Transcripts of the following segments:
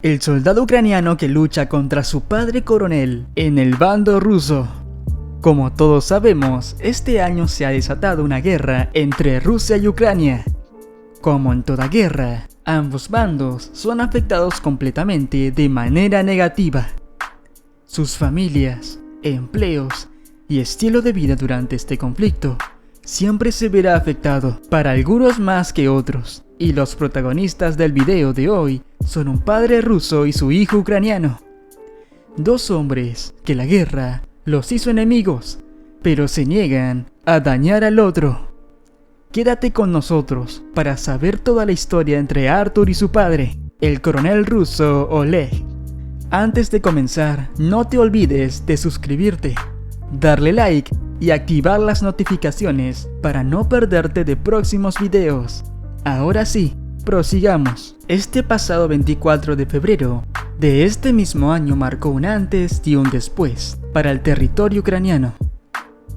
El soldado ucraniano que lucha contra su padre coronel en el bando ruso. Como todos sabemos, este año se ha desatado una guerra entre Rusia y Ucrania. Como en toda guerra, ambos bandos son afectados completamente de manera negativa. Sus familias, empleos y estilo de vida durante este conflicto siempre se verá afectado, para algunos más que otros. Y los protagonistas del video de hoy son un padre ruso y su hijo ucraniano. Dos hombres que la guerra los hizo enemigos, pero se niegan a dañar al otro. Quédate con nosotros para saber toda la historia entre Artur y su padre, el coronel ruso Oleg. Antes de comenzar, no te olvides de suscribirte, darle like y activar las notificaciones para no perderte de próximos videos. Ahora sí, prosigamos. Este pasado 24 de febrero de este mismo año marcó un antes y un después para el territorio ucraniano.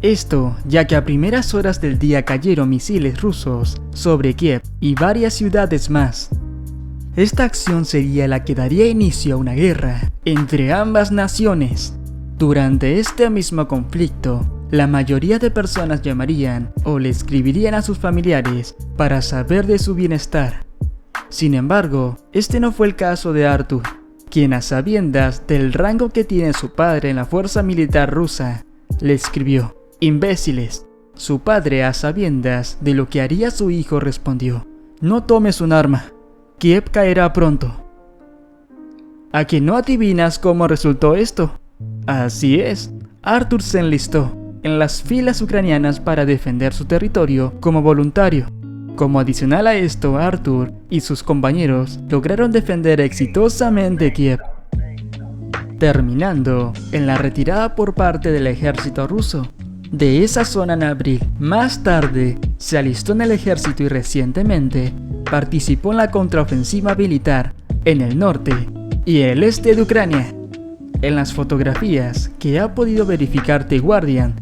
Esto ya que a primeras horas del día cayeron misiles rusos sobre Kiev y varias ciudades más. Esta acción sería la que daría inicio a una guerra entre ambas naciones. Durante este mismo conflicto, la mayoría de personas llamarían o le escribirían a sus familiares para saber de su bienestar. Sin embargo, este no fue el caso de Artur, quien a sabiendas del rango que tiene su padre en la fuerza militar rusa, le escribió: «Imbéciles». Su padre, a sabiendas de lo que haría su hijo, respondió: «No tomes un arma, Kiev caerá pronto». ¿A que no adivinas cómo resultó esto? Así es, Artur se enlistó en las filas ucranianas para defender su territorio como voluntario. Como adicional a esto, Artur y sus compañeros lograron defender exitosamente Kiev, terminando en la retirada por parte del ejército ruso de esa zona en abril. Más tarde, se alistó en el ejército y recientemente participó en la contraofensiva militar en el norte y el este de Ucrania. En las fotografías que ha podido verificar The Guardian,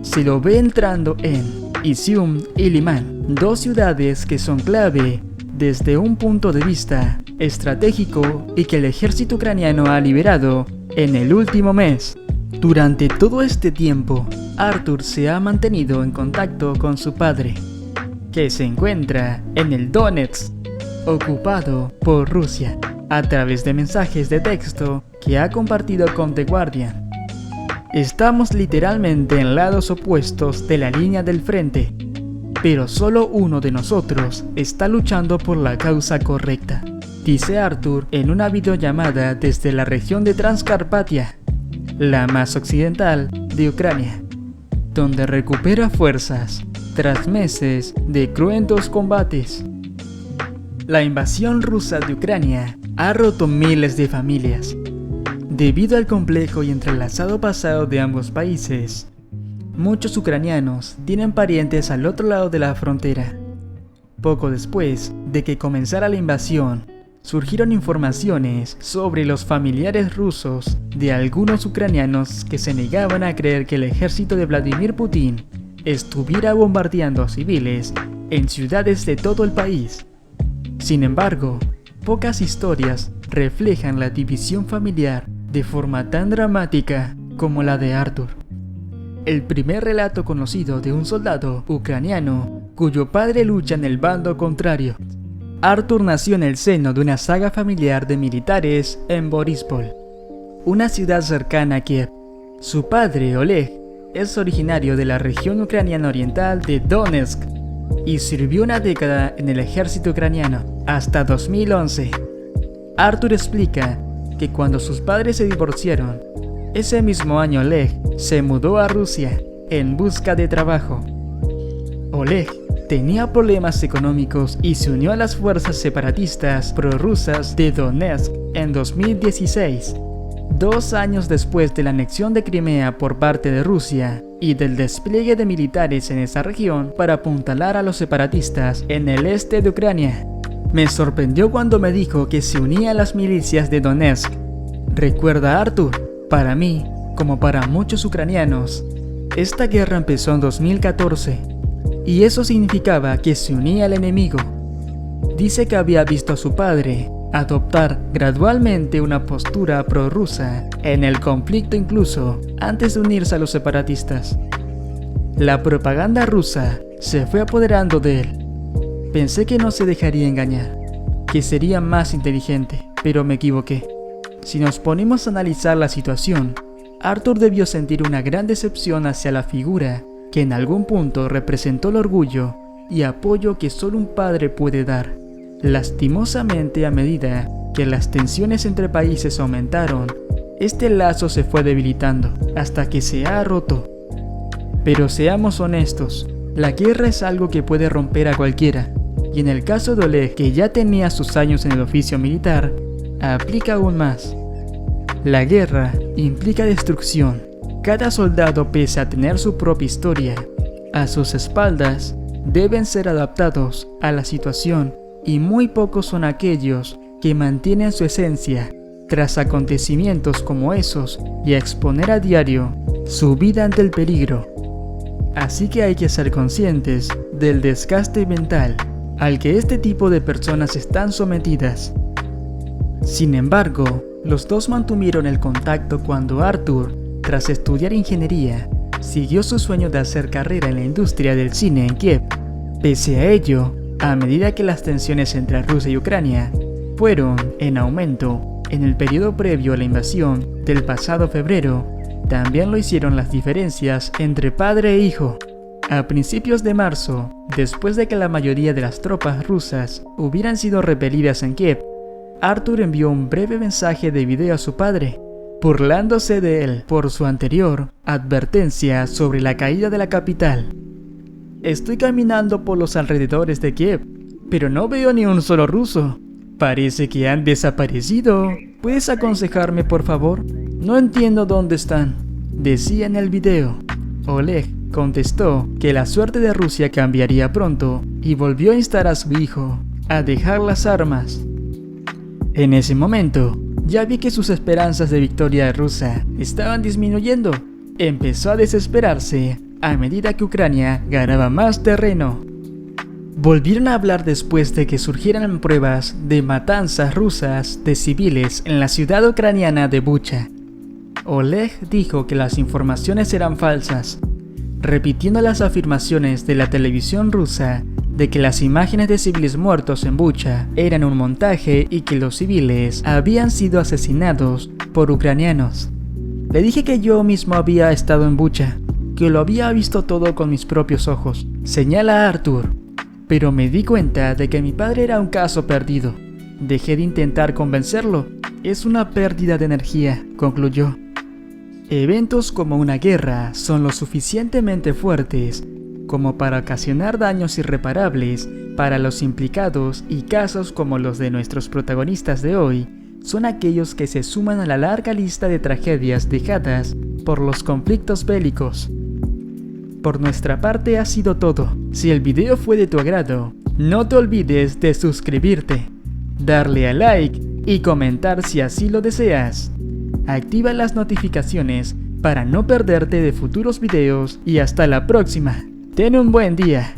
se lo ve entrando en Izium y Liman, dos ciudades que son clave desde un punto de vista estratégico y que el ejército ucraniano ha liberado en el último mes. Durante todo este tiempo, Artur se ha mantenido en contacto con su padre, que se encuentra en el Donetsk, ocupado por Rusia, a través de mensajes de texto que ha compartido con The Guardian. Estamos literalmente en lados opuestos de la línea del frente, pero solo uno de nosotros está luchando por la causa correcta, dice Artur en una videollamada desde la región de Transcarpatia, la más occidental de Ucrania, donde recupera fuerzas tras meses de cruentos combates. La invasión rusa de Ucrania ha roto miles de familias. Debido al complejo y entrelazado pasado de ambos países, muchos ucranianos tienen parientes al otro lado de la frontera. Poco después de que comenzara la invasión, surgieron informaciones sobre los familiares rusos de algunos ucranianos que se negaban a creer que el ejército de Vladimir Putin estuviera bombardeando a civiles en ciudades de todo el país. Sin embargo, pocas historias reflejan la división familiar de forma tan dramática como la de Artur. El primer relato conocido de un soldado ucraniano cuyo padre lucha en el bando contrario. Artur nació en el seno de una saga familiar de militares en Borispol, una ciudad cercana a Kiev. Su padre, Oleg, es originario de la región ucraniana oriental de Donetsk y sirvió una década en el ejército ucraniano, hasta 2011. Artur explica que cuando sus padres se divorciaron, ese mismo año Oleg se mudó a Rusia en busca de trabajo. Oleg tenía problemas económicos y se unió a las fuerzas separatistas prorrusas de Donetsk en 2016, 2 años después de la anexión de Crimea por parte de Rusia y del despliegue de militares en esa región para apuntalar a los separatistas en el este de Ucrania. Me sorprendió cuando me dijo que se unía a las milicias de Donetsk. Recuerda Artur, para mí, como para muchos ucranianos, esta guerra empezó en 2014, y eso significaba que se unía al enemigo. Dice que había visto a su padre adoptar gradualmente una postura prorrusa en el conflicto incluso antes de unirse a los separatistas. La propaganda rusa se fue apoderando de él. Pensé que no se dejaría engañar, que sería más inteligente, pero me equivoqué. Si nos ponemos a analizar la situación, Arthur debió sentir una gran decepción hacia la figura que en algún punto representó el orgullo y apoyo que solo un padre puede dar. Lastimosamente, a medida que las tensiones entre países aumentaron, este lazo se fue debilitando hasta que se ha roto. Pero seamos honestos, la guerra es algo que puede romper a cualquiera, y en el caso de Oleg, que ya tenía sus años en el oficio militar, aplica aún más. La guerra implica destrucción. Cada soldado, pese a tener su propia historia a sus espaldas, deben ser adaptados a la situación, y muy pocos son aquellos que mantienen su esencia tras acontecimientos como esos y a exponer a diario su vida ante el peligro. Así que hay que ser conscientes del desgaste mental al que este tipo de personas están sometidas. Sin embargo, los dos mantuvieron el contacto cuando Arthur, tras estudiar ingeniería, siguió su sueño de hacer carrera en la industria del cine en Kiev. Pese a ello, a medida que las tensiones entre Rusia y Ucrania fueron en aumento en el periodo previo a la invasión del pasado febrero, también lo hicieron las diferencias entre padre e hijo. A principios de marzo, después de que la mayoría de las tropas rusas hubieran sido repelidas en Kiev, Arthur envió un breve mensaje de video a su padre, burlándose de él por su anterior advertencia sobre la caída de la capital. Estoy caminando por los alrededores de Kiev, pero no veo ni un solo ruso. Parece que han desaparecido. ¿Puedes aconsejarme, por favor? No entiendo dónde están, decía en el video. Oleg contestó que la suerte de Rusia cambiaría pronto y volvió a instar a su hijo a dejar las armas. En ese momento, ya vi que sus esperanzas de victoria rusa estaban disminuyendo. Empezó a desesperarse a medida que Ucrania ganaba más terreno. Volvieron a hablar después de que surgieran pruebas de matanzas rusas de civiles en la ciudad ucraniana de Bucha. Oleg dijo que las informaciones eran falsas, repitiendo las afirmaciones de la televisión rusa de que las imágenes de civiles muertos en Bucha eran un montaje y que los civiles habían sido asesinados por ucranianos. Le dije que yo mismo había estado en Bucha, que lo había visto todo con mis propios ojos, señala Arthur. Pero me di cuenta de que mi padre era un caso perdido. Dejé de intentar convencerlo. Es una pérdida de energía, concluyó. Eventos como una guerra son lo suficientemente fuertes como para ocasionar daños irreparables para los implicados, y casos como los de nuestros protagonistas de hoy son aquellos que se suman a la larga lista de tragedias dejadas por los conflictos bélicos. Por nuestra parte ha sido todo. Si el video fue de tu agrado, no te olvides de suscribirte, darle a like y comentar si así lo deseas. Activa las notificaciones para no perderte de futuros videos y hasta la próxima. Ten un buen día.